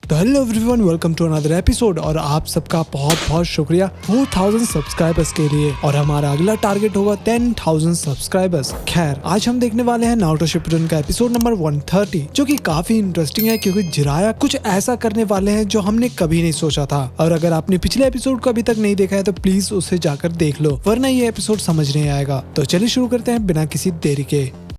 तो hello everyone, welcome to another episode. और आप सबका बहुत बहुत शुक्रिया 4000 सब्सक्राइबर्स के लिए। और हमारा अगला टारगेट होगा 10,000 सब्सक्राइबर्स। खैर, आज हम देखने वाले हैं नारुतो शिपुडेन का एपिसोड नंबर 130, जो कि काफी इंटरेस्टिंग है क्योंकि जिराया कुछ ऐसा करने वाले हैं जो हमने कभी नहीं सोचा था। और अगर आपने पिछले एपिसोड को अभी तक नहीं देखा है तो प्लीज उसे जाकर देख लो, वरना ये एपिसोड समझ नहीं आएगा। तो चलिए शुरू करते हैं बिना किसी देरी के।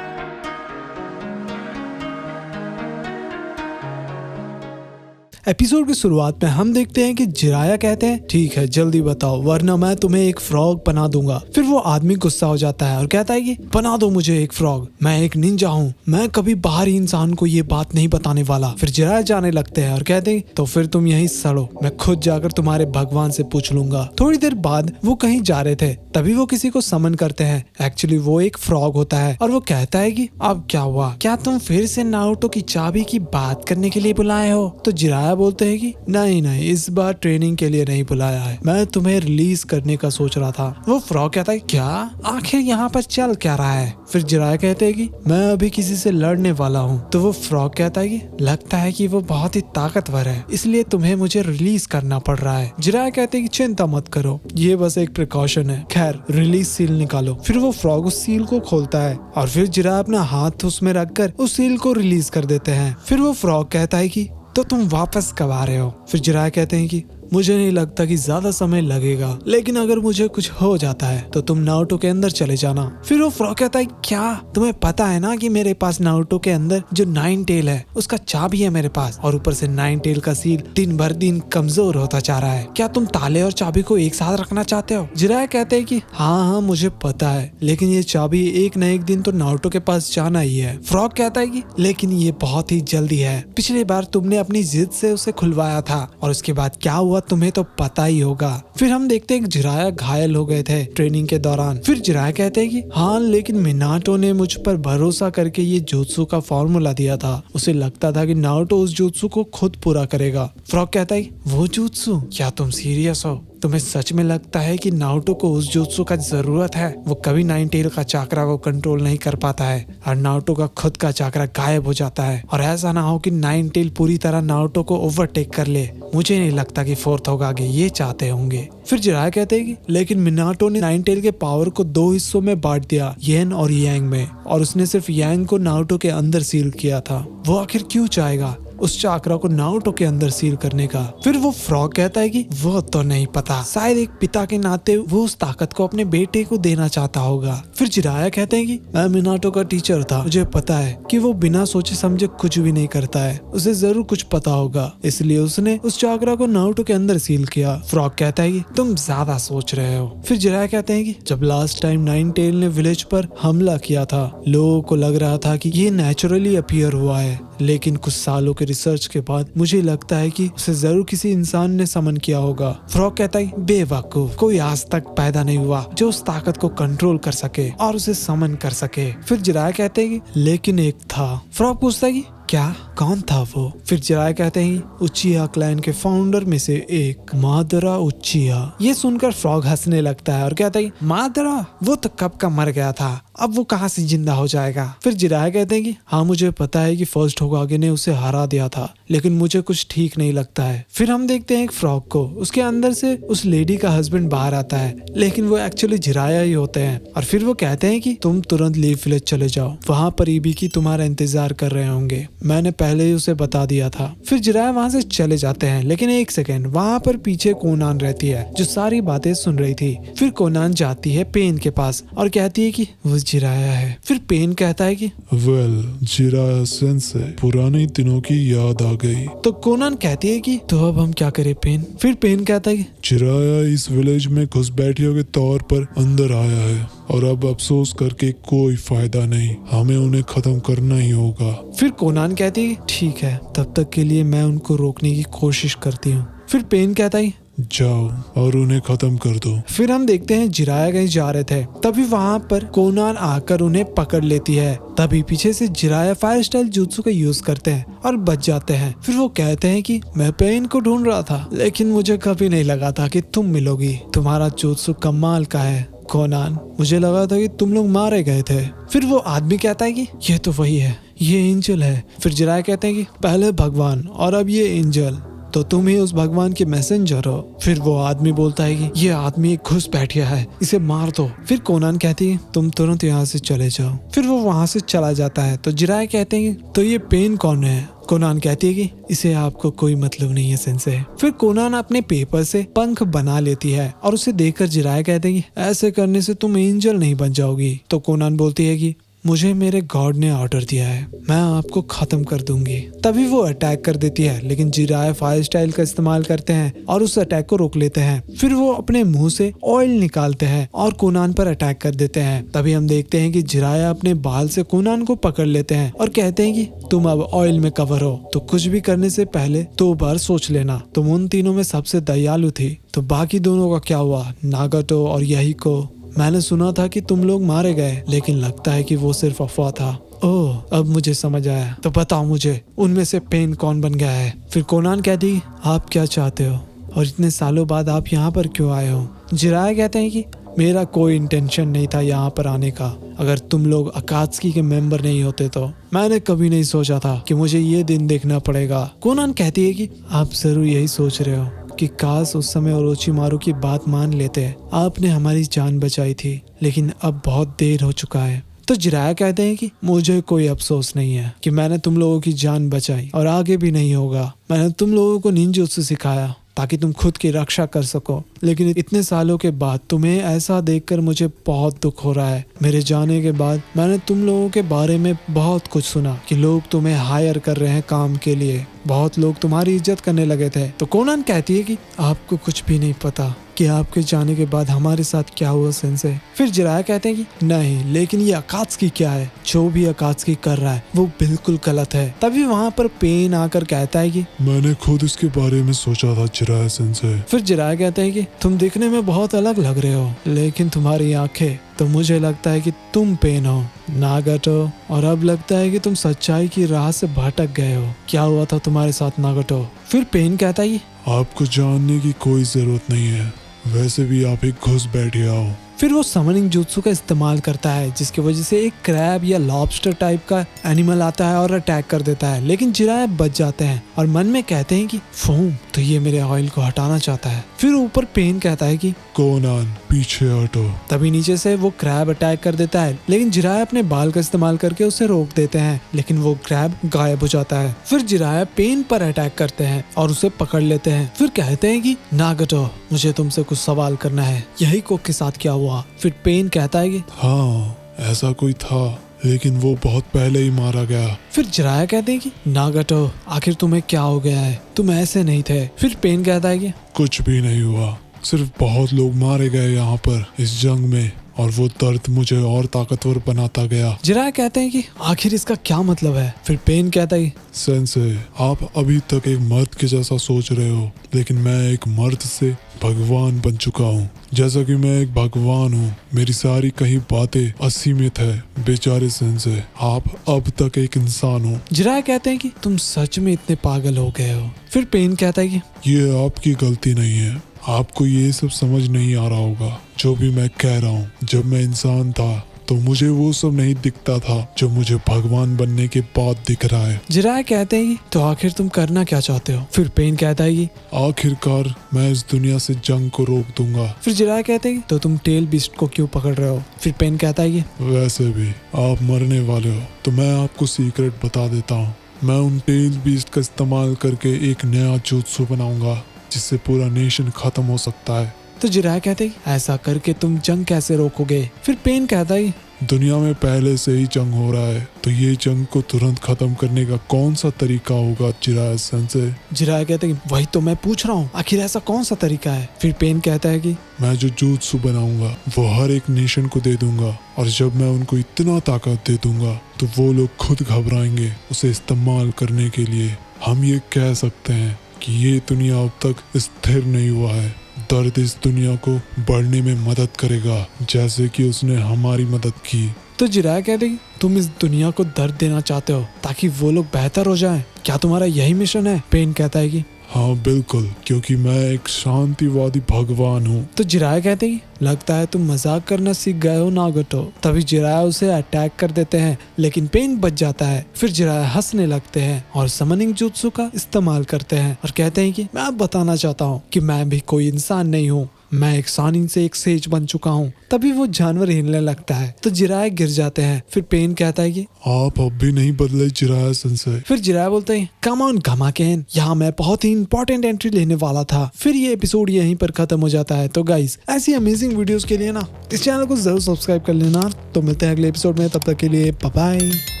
एपिसोड की शुरुआत में हम देखते हैं कि जिराया कहते हैं, ठीक है जल्दी बताओ वरना मैं तुम्हें एक फ्रॉग बना दूंगा। फिर वो आदमी गुस्सा हो जाता है और कहता है कि बना दो मुझे एक फ्रॉग, मैं एक निंजा हूँ, मैं कभी बाहरी इंसान को ये बात नहीं बताने वाला। फिर जिराया जाने लगते हैं और कहते हैं तो फिर तुम यहीं सड़ो, मैं खुद जाकर तुम्हारे भगवान से पूछ लूंगा। थोड़ी देर बाद वो कहीं जा रहे थे, तभी वो किसी को समन करते हैं। एक्चुअली वो एक फ्रॉग होता है और वो कहता है कि अब क्या हुआ, क्या तुम फिर से नारुतो की चाबी की बात करने के लिए बुलाए हो? तो जिराया बोलते हैं कि नहीं, इस बार ट्रेनिंग के लिए नहीं बुलाया है, मैं तुम्हें रिलीज करने का सोच रहा था। वो फ्रॉग कहता है क्या, आखिर यहाँ पर चल क्या रहा है? फिर जिराया कहते हैं कि मैं अभी किसी से लड़ने वाला हूँ। तो वो फ्रॉग कहता है कि लगता है कि वो बहुत ही ताकतवर है, इसलिए तुम्हें मुझे रिलीज करना पड़ रहा है। जिराया कहते हैं कि चिंता मत करो, ये बस एक प्रिकॉशन है। खैर, रिलीज सील निकालो। फिर वो फ्रॉग उस सील को खोलता है और फिर जिराया अपना हाथ उसमें रखकर उस सील को रिलीज कर देते हैं। फिर वो फ्रॉग कहता है कि तो तुम वापस कब आ रहे हो? फिर जिराया कहते हैं कि मुझे नहीं लगता कि ज्यादा समय लगेगा, लेकिन अगर मुझे कुछ हो जाता है तो तुम नारुतो के अंदर चले जाना। फिर वो फ्रॉग कहता है क्या तुम्हें पता है ना कि मेरे पास नारुतो के अंदर जो 9 टेल है उसका चाबी है मेरे पास, और ऊपर से 9 टेल का सील दिन भर दिन कमजोर होता जा रहा है। क्या तुम ताले और चाबी को एक साथ रखना चाहते हो? जिराया कहते हैं कि हाँ मुझे पता है, लेकिन ये चाबी एक न एक दिन तो नारुतो के पास जाना ही है। फ्रॉग कहता है कि लेकिन ये बहुत ही जल्दी है, पिछली बार तुमने अपनी जिद से उसे खुलवाया था और उसके बाद क्या हुआ तुम्हें तो पता ही होगा। फिर हम देखते हैं कि जिराया घायल हो गए थे ट्रेनिंग के दौरान। फिर जिराया कहते हैं कि हाँ लेकिन मिनाटो ने मुझ पर भरोसा करके ये जुत्सु का फॉर्मूला दिया था, उसे लगता था कि नारुतो उस जुत्सु को खुद पूरा करेगा। फ्रॉग कहता है वो जुत्सु, क्या तुम सीरियस हो? तुम्हें सच में लगता है कि नारुतो को उस जुत्सु का जरूरत है? वो कभी 9 टेल का चाकरा को कंट्रोल नहीं कर पाता है और नारुतो का खुद का चाकरा गायब हो जाता है, और ऐसा ना हो कि 9 टेल पूरी तरह नारुतो को ओवरटेक कर ले। मुझे नहीं लगता कि फोर्थ होगागे ये चाहते होंगे। फिर जिराया कहते हैं कि लेकिन मिनाटो ने 9 टेल के पावर को 2 हिस्सों में बांट दिया, येन और यांग में, और उसने सिर्फ यांग को नारुतो के अंदर सील किया था। वो आखिर क्यों चाहेगा उस चाकरा को नारुतो के अंदर सील करने का? फिर वो फ्रॉग कहता है कि वो तो नहीं पता, शायद एक पिता के नाते वो उस ताकत को अपने बेटे को देना चाहता होगा। फिर जिराया कहते हैं कि मैं मिनाटो का टीचर था, मुझे पता है कि वो बिना सोचे समझे कुछ भी नहीं करता है, उसे जरूर कुछ पता होगा, इसलिए उसने उस चाकरा को नारुतो के अंदर सील किया। फ्रॉग कहता है कि तुम ज्यादा सोच रहे हो। फिर जिराया कहते हैं कि जब लास्ट टाइम 9 टेल ने विलेज पर हमला किया था, लोगों को लग रहा था कि ये नेचुरली अपीयर हुआ है, लेकिन कुछ सालों के रिसर्च के बाद मुझे लगता है कि उसे जरूर किसी इंसान ने समन किया होगा। फ्रॉग कहता है बेवकूफ, कोई आज तक पैदा नहीं हुआ जो उस ताकत को कंट्रोल कर सके और उसे समन कर सके। फिर जिराया कहते हैं कि लेकिन एक था। फ्रॉग पूछता है कि क्या, कौन था वो? फिर जिराया कहते हैं उचिया क्लैन के फाउंडर में से एक, मादरा उचिया। ये सुनकर फ्रॉग हंसने लगता है और कहता है मादरा, वो तो कब का मर गया था, अब वो कहाँ से जिंदा हो जाएगा? फिर जिराया कहते हैं कि हाँ मुझे पता है कि फर्स्ट होकागे ने उसे हरा दिया था, लेकिन मुझे कुछ ठीक नहीं लगता है। फिर हम देखते हैं एक फ्रॉग को, उसके अंदर से उस लेडी का हस्बैंड बाहर आता है, लेकिन वो एक्चुअली जिराया ही होते हैं। और फिर वो कहते हैं कि तुम तुरंत लीफ विलेज चले जाओ, वहाँ पर ईबीकी तुम्हारा इंतजार कर रहे होंगे, मैंने पहले ही उसे बता दिया था। फिर जिराया वहाँ से चले जाते हैं, लेकिन एक सेकेंड, वहाँ पर पीछे कोनान रहती है जो सारी बातें सुन रही थी। फिर कोनान जाती है पेन के पास और कहती है कि वो जिराया है। फिर पेन कहता है कि वेल, जिराया सेंसे, पुराने दिनों की याद आ गई। तो कोनान कहती है कि तो अब हम क्या करें पेन? फिर पेन कहता है कि जिराया इस विलेज में घुसपैठियों के तौर पर अंदर आया है और अब अफसोस करके कोई फायदा नहीं, हमें उन्हें खत्म करना ही होगा। फिर कोनान कहती है ठीक है, तब तक के लिए मैं उनको रोकने की कोशिश करती हूँ। फिर पेन कहता है जाओ और उन्हें खत्म कर दो। फिर हम देखते हैं जिराया कहीं जा रहे थे, तभी वहाँ पर कोनान आकर उन्हें पकड़ लेती है। तभी पीछे से जिराया फायर स्टाइल जुत्सु का यूज करते हैं और बच जाते हैं। फिर वो कहते हैं कि मैं पेन को ढूंढ रहा था, लेकिन मुझे कभी नहीं लगा था कि तुम मिलोगी, तुम्हारा जुत्सु कमाल का है। कोनान, मुझे लगा था कि तुम लोग मारे गए थे। फिर वो आदमी कहता है कि ये तो वही है, ये एंजल है। फिर जिराया कहते हैं कि पहले भगवान और अब ये एंजल, तो तुम ही उस भगवान के मैसेंजर हो। फिर वो आदमी बोलता है कि ये आदमी एक घुस बैठिया है, इसे मार दो। फिर कोनान कहती है तुम तुरंत यहाँ से चले जाओ। फिर वो वहाँ से चला जाता है। तो जिराया कहते हैं कि तो ये पेन कौन है? कोनान कहती है कि इसे आपको कोई मतलब नहीं है सेंसे। फिर कोनान अपने पेपर से पंख बना लेती है और उसे देखकर जिराया कहते हैं कि ऐसे करने से तुम एंजल नहीं बन जाओगी। तो कोनान बोलती है कि मुझे मेरे गॉड ने ऑर्डर दिया है, मैं आपको खत्म कर दूंगी। तभी वो अटैक कर देती है, लेकिन जिराया फायर स्टाइल का इस्तेमाल करते हैं और उस अटैक को रोक लेते हैं। फिर वो अपने मुंह से ऑयल निकालते हैं और कोनान पर अटैक कर देते हैं। तभी हम देखते हैं कि जिराया अपने बाल से कोनान को पकड़ लेते हैं और कहते हैं कि तुम अब ऑयल में कवर हो, तो कुछ भी करने से पहले 2 बार सोच लेना। तुम उन तीनों में सबसे दयालु थी, तो बाकी दोनों का क्या हुआ? नागाटो और यहीको, मैंने सुना था कि तुम लोग मारे गए, लेकिन लगता है कि वो सिर्फ अफवाह था। ओह, अब मुझे समझ आया। तो बताओ मुझे उनमें से पेन कौन बन गया है? फिर कोनान कहती आप क्या चाहते हो और इतने सालों बाद आप यहाँ पर क्यों आए हो? जिराया कहते हैं कि मेरा कोई इंटेंशन नहीं था यहाँ पर आने का। अगर तुम लोग अकात्सुकी के मेंबर नहीं होते तो मैंने कभी नहीं सोचा था कि मुझे ये दिन देखना पड़ेगा। कोनान कहती है कि आप जरूर यही सोच रहे हो कि काश उस समय ओरोचिमारू की बात मान लेते। आपने हमारी जान बचाई थी, लेकिन अब बहुत देर हो चुका है। तो जिराया कहते हैं कि मुझे कोई अफसोस नहीं है कि मैंने तुम लोगों की जान बचाई और आगे भी नहीं होगा। मैंने तुम लोगों को निंजुत्सु सिखाया ताकि तुम खुद की रक्षा कर सको, लेकिन इतने सालों के बाद तुम्हें ऐसा देखकर मुझे बहुत दुख हो रहा है। मेरे जाने के बाद मैंने तुम लोगों के बारे में बहुत कुछ सुना कि लोग तुम्हें हायर कर रहे हैं काम के लिए, बहुत लोग तुम्हारी इज्जत करने लगे थे। तो कोनान कहती है कि आपको कुछ भी नहीं पता कि आपके जाने के बाद हमारे साथ क्या हुआ सेंसे। फिर जिराया कहते हैं कि नहीं, लेकिन ये अकात्सुकी क्या है? जो भी अकात्सुकी कर रहा है वो बिल्कुल गलत है। तभी वहाँ पर पेन आकर कहता है कि मैंने खुद इसके बारे में सोचा था जिराया सेंसे। फिर जिराया कहते हैं कि तुम दिखने में बहुत अलग लग रहे हो, लेकिन तुम्हारी आंखें, तो मुझे लगता है कि तुम पेन हो नागाटो, और अब लगता है कि तुम सच्चाई की राह से भटक गए हो। क्या हुआ था तुम्हारे साथ नागाटो? फिर पेन कहता है कि आपको जानने की कोई जरूरत नहीं है, वैसे भी आप एक घुस बैठे आओ। फिर वो समनिंग जुत्सु का इस्तेमाल करता है, जिसकी वजह से एक क्रैब या लॉबस्टर टाइप का एनिमल आता है और अटैक कर देता है, लेकिन जिराया बच जाते हैं और मन में कहते हैं कि फोम, तो ये मेरे ऑयल को हटाना चाहता है। फिर ऊपर पेन कहता है कि कोनान पीछे हटो। तभी नीचे से वो क्रैब अटैक कर देता है, लेकिन जिराया अपने बाल का इस्तेमाल करके उसे रोक देते हैं, लेकिन वो क्रैब गायब हो जाता है। फिर जिराया पेन पर अटैक करते हैं और उसे पकड़ लेते हैं। फिर कहते हैं कि नागाटो, मुझे तुमसे कुछ सवाल करना है, यहीको के साथ क्या हुआ? फिर पेन कहता है कि हाँ, ऐसा कोई था, लेकिन वो बहुत पहले ही मारा गया। फिर जिराया कहते हैं कि नागाटो, आखिर तुम्हें क्या हो गया है? तुम ऐसे नहीं थे। फिर पेन कहता है कि कुछ भी नहीं हुआ, सिर्फ बहुत लोग मारे गए यहाँ पर इस जंग में, और वो दर्द मुझे और ताकतवर बनाता गया। जिराया कहते हैं कि आखिर इसका क्या मतलब है? फिर पेन कहता है सेंसे, आप अभी तक एक मर्द के जैसा सोच रहे हो, लेकिन मैं एक मर्द से भगवान बन चुका हूँ। जैसा कि मैं एक भगवान हूँ, मेरी सारी कही बातें असीमित है। बेचारे सेंसे, आप अब तक एक इंसान हो। जिराया कहते हैं कि तुम सच में इतने पागल हो गए हो। फिर पेन कहता है कि ये आपकी गलती नहीं है, आपको ये सब समझ नहीं आ रहा होगा जो भी मैं कह रहा हूँ। जब मैं इंसान था तो मुझे वो सब नहीं दिखता था जो मुझे भगवान बनने के बाद दिख रहा है। जिराया कहते हैं कि तो आखिर तुम करना क्या चाहते हो? फिर पेन कहता है कि आखिरकार मैं इस दुनिया से जंग को रोक दूंगा। फिर जिराया कहते हैं कि तो तुम टेल बीस्ट को क्यों पकड़ रहे हो? फिर पेन कहता है कि वैसे भी आप मरने वाले हो, तो मैं आपको सीक्रेट बता देता हूँ। मैं उन टेल बीस्ट का इस्तेमाल करके एक नया जुत्सु बनाऊंगा जिससे पूरा नेशन खत्म हो सकता है। तो जिराया कहते हैं ऐसा करके तुम जंग कैसे रोकोगे? फिर पेन कहता है दुनिया में पहले से ही जंग हो रहा है, तो ये जंग को तुरंत खत्म करने का कौन सा तरीका होगा जिराया सेंसे? जिराया कहते हैं वही तो मैं पूछ रहा हूँ, आखिर ऐसा कौन सा तरीका है? फिर पेन कहता है कि मैं जो जुत्सु बनाऊंगा वो हर एक नेशन को दे दूंगा, और जब मैं उनको इतना ताकत दे दूंगा तो वो लोग खुद घबराएंगे उसे इस्तेमाल करने के लिए। हम ये कह सकते हैं कि ये दुनिया अब तक स्थिर नहीं हुआ है। दर्द इस दुनिया को बढ़ने में मदद करेगा, जैसे कि उसने हमारी मदद की। तो जिराया कहते हैं तुम इस दुनिया को दर्द देना चाहते हो ताकि वो लोग बेहतर हो जाएं? क्या तुम्हारा यही मिशन है? पेन कहता है कि हाँ बिल्कुल, क्योंकि मैं एक शांतिवादी भगवान हूँ। तो जिराया कहते हैं लगता है तुम मजाक करना सीख गए हो नागोटो। तभी जिराया उसे अटैक कर देते हैं लेकिन पेन बच जाता है। फिर जिराया हंसने लगते हैं और समनिंग जुत्सु का इस्तेमाल करते हैं और कहते हैं कि मैं बताना चाहता हूँ कि मैं भी कोई इंसान नहीं हूँ, मैं एक सानिन से एक सेज बन चुका हूँ। तभी वो जानवर हिलने लगता है तो जिराया गिर जाते हैं। फिर पेन कहता है कि आप अब भी नहीं बदले जिराया सेंसेई। फिर जिराया बोलते हैं कम ऑन गमाकेन, यहाँ मैं बहुत ही इंपॉर्टेंट एंट्री लेने वाला था। फिर ये एपिसोड यहीं पर खत्म हो जाता है। तो गाइस ऐसी अमेजिंग वीडियोस के लिए ना इस चैनल को जरूर सब्सक्राइब कर लेना। तो मिलते हैं अगले एपिसोड में, तब तक के लिए बाय बाय।